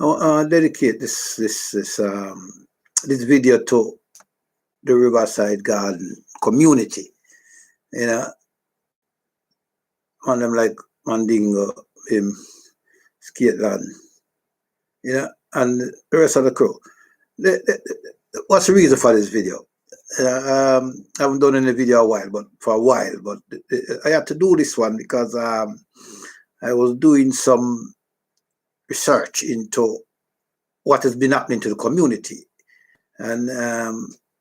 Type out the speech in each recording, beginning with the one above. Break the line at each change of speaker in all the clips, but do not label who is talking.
I dedicate this video to the Riverside Garden Community. You know, on them like Mandingo, Skateland, you know, and the rest of the crew. What's the reason for this video? I haven't done any video for a while, but I had to do this one because I was doing some research into what has been happening to the community. And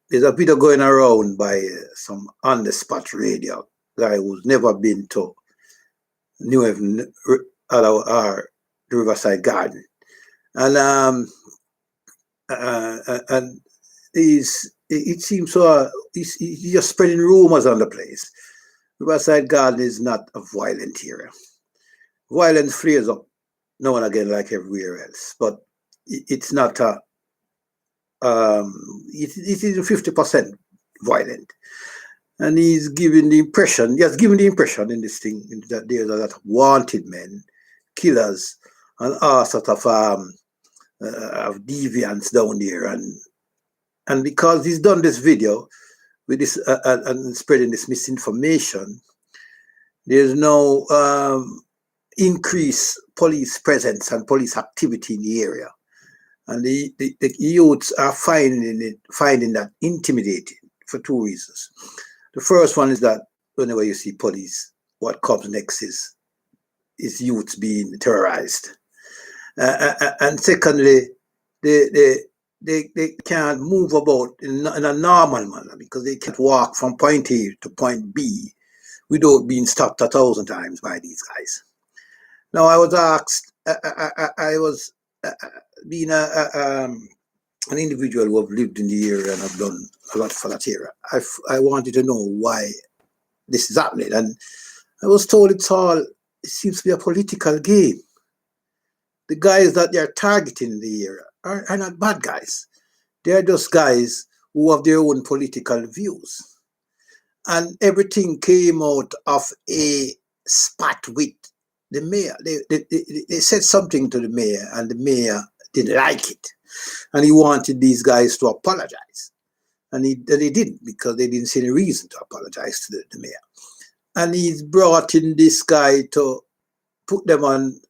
there's a video going around by some on-the-spot radio guy who's never been to New Haven or the Riverside Garden. And it seems so he's just spreading rumors on the place. Riverside Garden is not a violent area. Violence flares up now and again like everywhere else, but it's not it is 50% violent. And he's given the impression in this thing that there's a lot of wanted men, killers, and all sort of deviants down there. And because he's done this video with this and spreading this misinformation, there's no increased police presence and police activity in the area. And the youths are finding that intimidating for two reasons. The first one is that whenever you see police, what comes next is youths being terrorized. And secondly, they can't move about in a normal manner because they can't walk from point A to point B without being stopped 1,000 times by these guys. Now, I was asked, I was being an individual who have lived in the area and have done a lot for that area. I wanted to know why this is happening. And I was told it seems to be a political game. The guys that they're targeting in the area are not bad guys. They're just guys who have their own political views. And everything came out of a spat with the mayor. They said something to the mayor, and the mayor didn't like it. And he wanted these guys to apologize. And they didn't, because they didn't see any reason to apologize to the mayor. And he's brought in this guy to put them on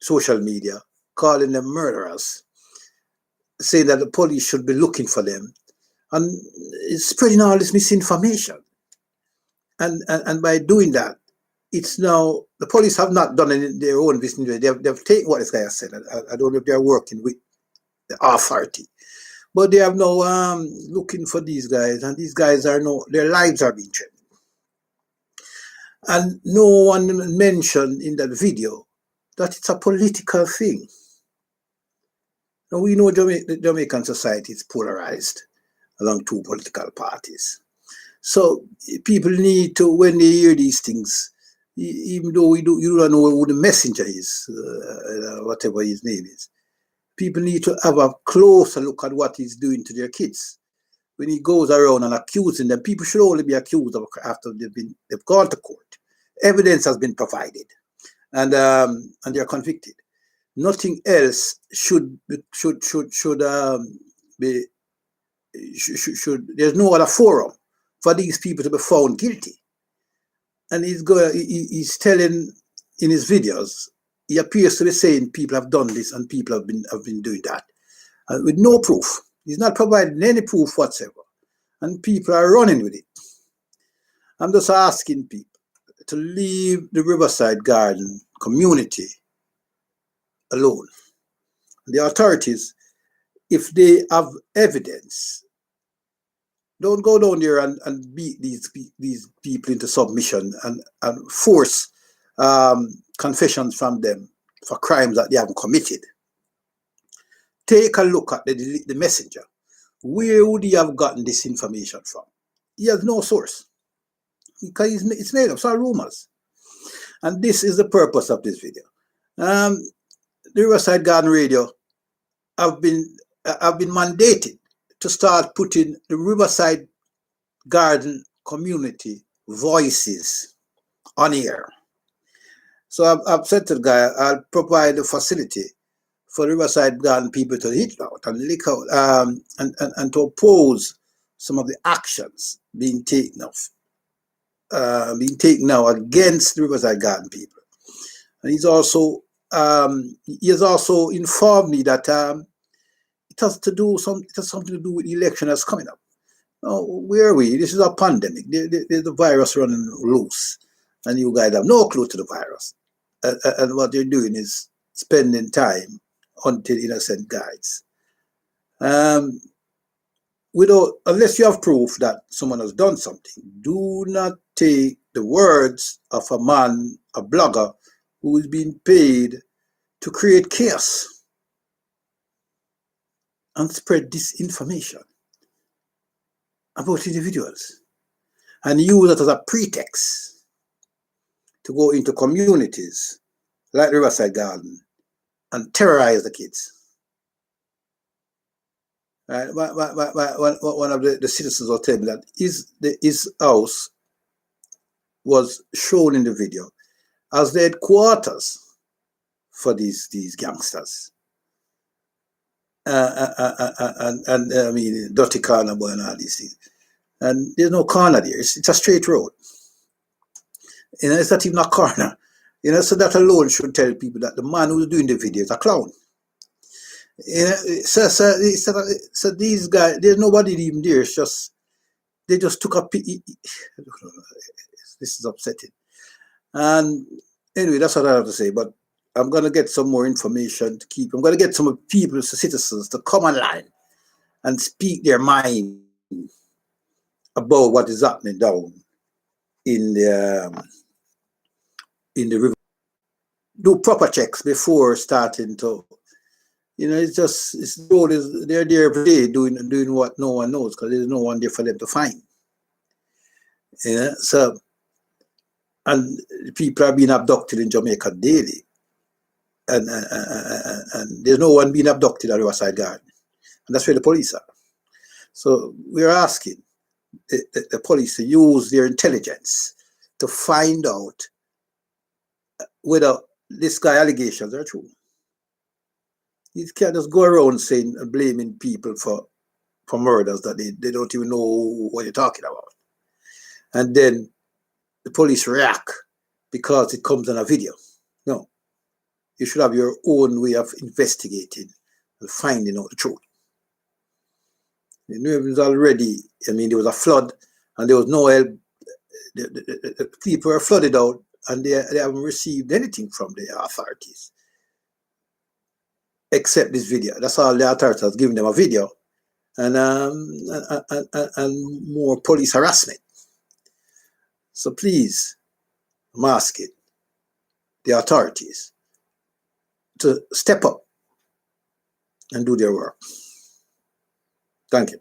social media, calling them murderers, saying that the police should be looking for them. And it's spreading all this misinformation. And by doing that, it's now, the police have not done it in their own business. They've taken what this guy has said. I don't know if they're working with the authority, but they have now looking for these guys, and these guys are now, their lives are being threatened. And no one mentioned in that video that it's a political thing. Now we know the Jamaican society is polarized along two political parties. So people need to, when they hear these things, even though you don't know who the messenger is, whatever his name is, people need to have a closer look at what he's doing to their kids. When he goes around and accusing them, people should only be accused of after they've gone to court. Evidence has been provided, and they're convicted. Nothing else should there's no other forum for these people to be found guilty. And he's telling in his videos, he appears to be saying people have done this and people have been doing that, with no proof. He's not providing any proof whatsoever, and people are running with it. I'm just asking people to leave the Riverside Garden community alone. The authorities, if they have evidence, don't go down there and beat these people into submission and force confessions from them for crimes that they haven't committed. Take a look at the messenger. Where would he have gotten this information from? He has no source, because it's made up. It's all rumors. And this is the purpose of this video. The Riverside Garden Radio have been mandated to start putting the Riverside Garden community voices on air. So I've said to the guy, I'll provide a facility for the Riverside Garden people to hit out and lick out and to oppose some of the actions being taken now against the Riverside Garden people. And he has also informed me that it has something to do with the election that's coming up. Now, where are we? This is a pandemic. There's the virus running loose, and you guys have no clue to the virus. And what they're doing is spending time hunting innocent guys. Unless you have proof that someone has done something, do not take the words of a man, a blogger, who is being paid to create chaos and spread disinformation about individuals and use it as a pretext to go into communities like the Riverside Garden and terrorize the kids. Right? One of the citizens will tell me that his house was shown in the video as the headquarters for these gangsters. And I mean, Dutty corner boy and all these things. And there's no corner there. It's a straight road. You know, it's not even a corner. You know, so that alone should tell people that the man who's doing the video is a clown. You know, so these guys, there's nobody even there. It's just, they just took a this is upsetting. And anyway, that's what I have to say. But I'm going to get some more information to keep. I'm going to get some people, citizens, to come online and speak their mind about what is happening down in the river. Do proper checks before starting to, you know, they're there every day doing what no one knows because there's no one there for them to find. You know, so, and people are being abducted in Jamaica daily. And there's no one being abducted at Riverside Garden. And that's where the police are. So we're asking the police to use their intelligence to find out whether this guy allegations are true. You can't just go around saying and blaming people for murders that they don't even know what you're talking about. And then the police react because it comes on a video. No. You should have your own way of investigating and finding out the truth. You know, it was already, I mean, there was a flood and there was no help. The people were flooded out and they haven't received anything from the authorities except this video. That's all the authorities have given them, a video and more police harassment. So please, I'm asking the authorities to step up and do their work. Thank you.